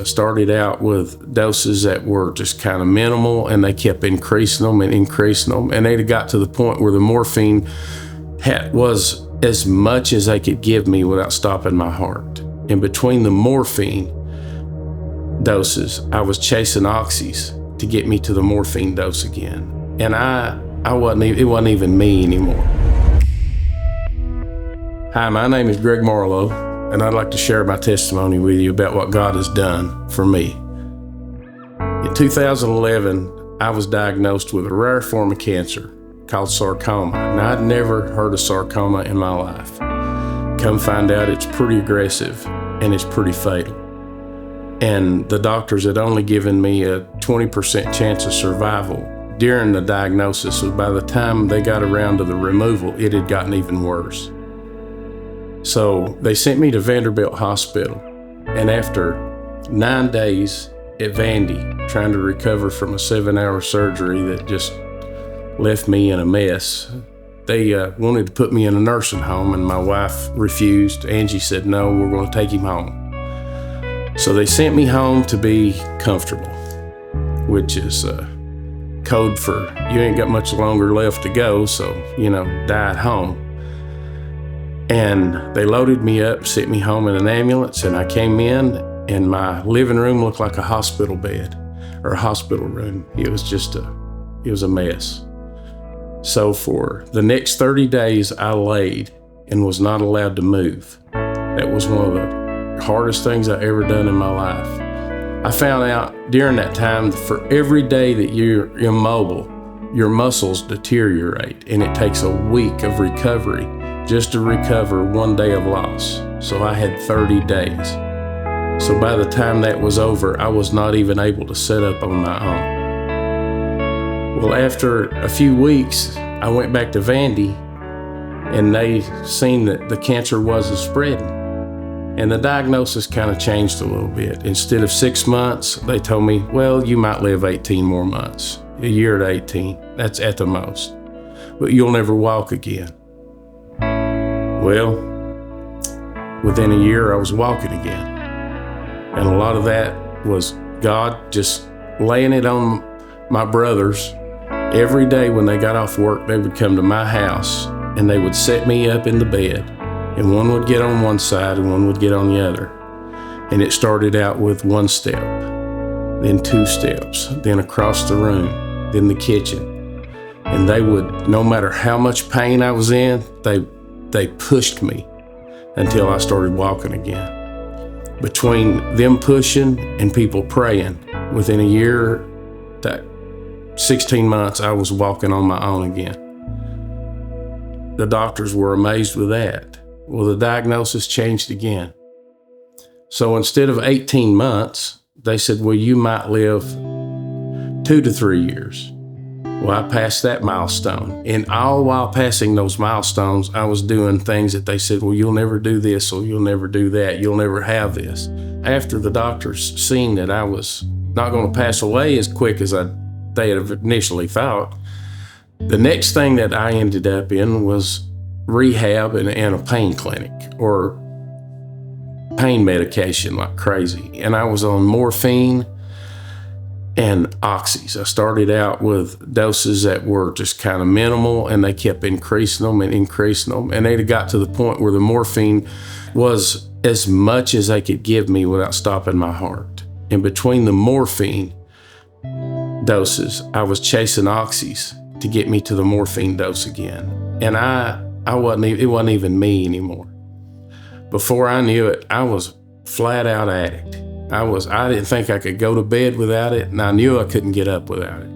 I started out with doses that were just kind of minimal, and they kept increasing them and increasing them. And they got to the point where the morphine was as much as they could give me without stopping my heart. And between the morphine doses, I was chasing oxys to get me to the morphine dose again. And it wasn't even me anymore. Hi, my name is Greg Marlow, and I'd like to share my testimony with you about what God has done for me. In 2011, I was diagnosed with a rare form of cancer called sarcoma. And I'd never heard of sarcoma in my life. Come find out, it's pretty aggressive and it's pretty fatal. And the doctors had only given me a 20% chance of survival during the diagnosis. So by the time they got around to the removal, it had gotten even worse. So they sent me to Vanderbilt Hospital. And after 9 days at Vandy, trying to recover from a 7-hour surgery that just left me in a mess, they wanted to put me in a nursing home, and my wife refused. Angie said, no, we're going to take him home. So they sent me home to be comfortable, which is code for you ain't got much longer left to go, so, die at home. And they loaded me up, sent me home in an ambulance, and I came in, and my living room looked like a hospital bed or a hospital room. It was a mess. So for the next 30 days, I laid and was not allowed to move. That was one of the hardest things I ever done in my life. I found out during that time, for every day that you're immobile, your muscles deteriorate, and it takes a week of recovery just to recover 1 day of loss. So I had 30 days. So by the time that was over, I was not even able to sit up on my own. Well, after a few weeks, I went back to Vandy, and they seen that the cancer wasn't spreading. And the diagnosis kind of changed a little bit. Instead of 6 months, they told me, well, you might live 18 more months, a year to 18, that's at the most, but you'll never walk again. Well, within a year, I was walking again. And a lot of that was God just laying it on my brothers. Every day when they got off work, they would come to my house and they would set me up in the bed, and one would get on one side and one would get on the other. And it started out with 1 step, then 2 steps, then across the room, then the kitchen. And they would, no matter how much pain I was in, they pushed me until I started walking again. Between them pushing and people praying, within a year, 16 months, I was walking on my own again. The doctors were amazed with that. Well, the diagnosis changed again. So instead of 18 months, they said, well, you might live 2 to 3 years. Well, I passed that milestone. And all while passing those milestones, I was doing things that they said, well, you'll never do this, or you'll never do that. You'll never have this. After the doctors seen that I was not going to pass away as quick as they had initially thought, the next thing that I ended up in was rehab and a pain clinic, or pain medication like crazy. And I was on morphine and oxys. I started out with doses that were just kind of minimal, and they kept increasing them and increasing them. And they got to the point where the morphine was as much as they could give me without stopping my heart. And between the morphine doses, I was chasing oxys to get me to the morphine dose again. And it wasn't even me anymore. Before I knew it, I was flat out addict. I didn't think I could go to bed without it, and I knew I couldn't get up without it.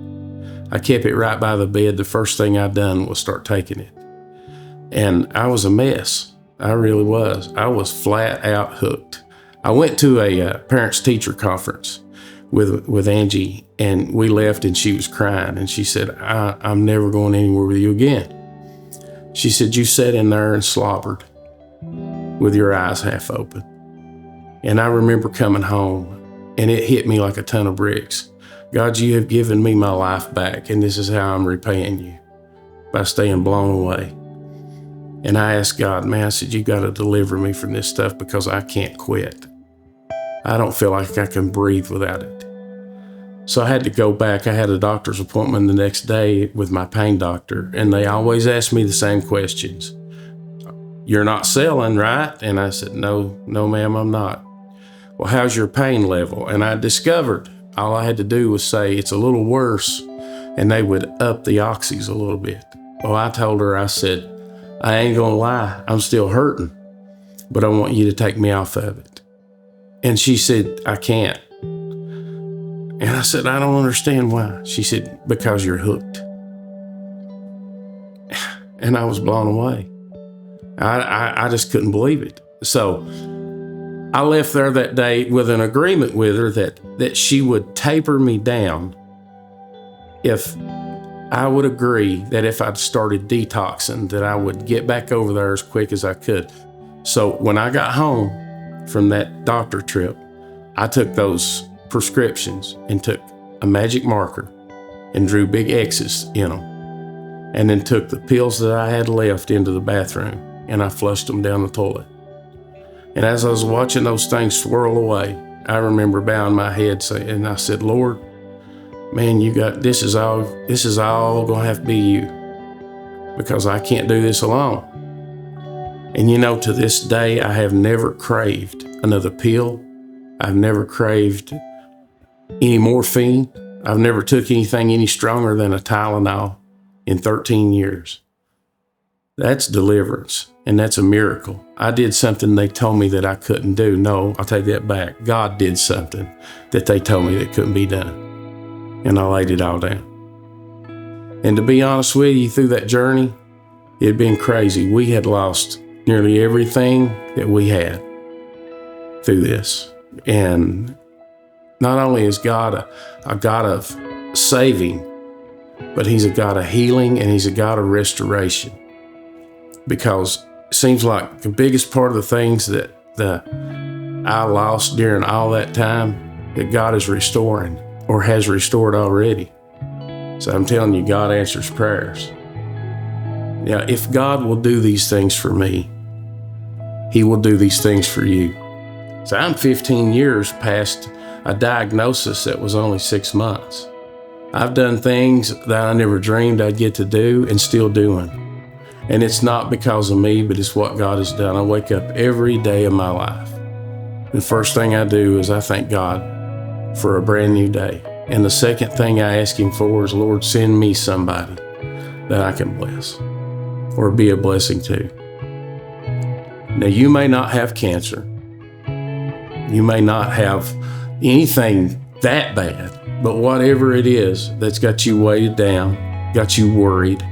I kept it right by the bed. The first thing I done was start taking it. And I was a mess. I really was. I was flat out hooked. I went to a parents-teacher conference with Angie, and we left, and she was crying, and she said, I'm never going anywhere with you again. She said, you sat in there and slobbered with your eyes half open. And I remember coming home, and it hit me like a ton of bricks. God, you have given me my life back, and this is how I'm repaying you, by staying blown away. And I asked God, man, I said, you got to deliver me from this stuff, because I can't quit. I don't feel like I can breathe without it. So I had to go back. I had a doctor's appointment the next day with my pain doctor, and they always ask me the same questions. You're not selling, right? And I said, no, ma'am, I'm not. Well, how's your pain level? And I discovered all I had to do was say, it's a little worse, and they would up the oxys a little bit. Well, I told her, I said, I ain't gonna lie, I'm still hurting, but I want you to take me off of it. And she said, I can't. And I said, I don't understand why. She said, because you're hooked. And I was blown away. I just couldn't believe it. So I left there that day with an agreement with her that she would taper me down if I would agree that if I'd started detoxing, that I would get back over there as quick as I could. So when I got home from that doctor trip, I took those prescriptions and took a magic marker and drew big X's in them, and then took the pills that I had left into the bathroom and I flushed them down the toilet. And as I was watching those things swirl away, I remember bowing my head saying, and I said, Lord, man, this is all gonna have to be you, because I can't do this alone. And to this day, I have never craved another pill. I've never craved any morphine. I've never took anything any stronger than a Tylenol in 13 years. That's deliverance, and that's a miracle. I did something they told me that I couldn't do. No, I'll take that back. God did something that they told me that couldn't be done, and I laid it all down. And to be honest with you, through that journey, it had been crazy. We had lost nearly everything that we had through this. And not only is God a God of saving, but He's a God of healing, and He's a God of restoration. Because it seems like the biggest part of the things that I lost during all that time, that God is restoring or has restored already. So I'm telling you, God answers prayers. Now, if God will do these things for me, He will do these things for you. So I'm 15 years past a diagnosis that was only 6 months. I've done things that I never dreamed I'd get to do and still doing. And it's not because of me, but it's what God has done. I wake up every day of my life. The first thing I do is I thank God for a brand new day. And the second thing I ask Him for is, Lord, send me somebody that I can bless or be a blessing to. Now, you may not have cancer. You may not have anything that bad, but whatever it is that's got you weighted down, got you worried,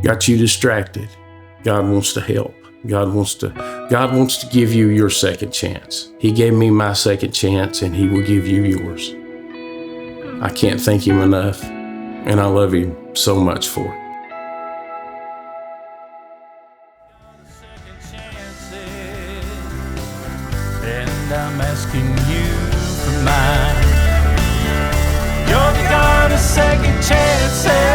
got you distracted, God wants to help. God wants to give you your second chance. He gave me my second chance, and He will give you yours. I can't thank Him enough, and I love Him so much for it. And I'm asking you for mine. You're the God of second chances.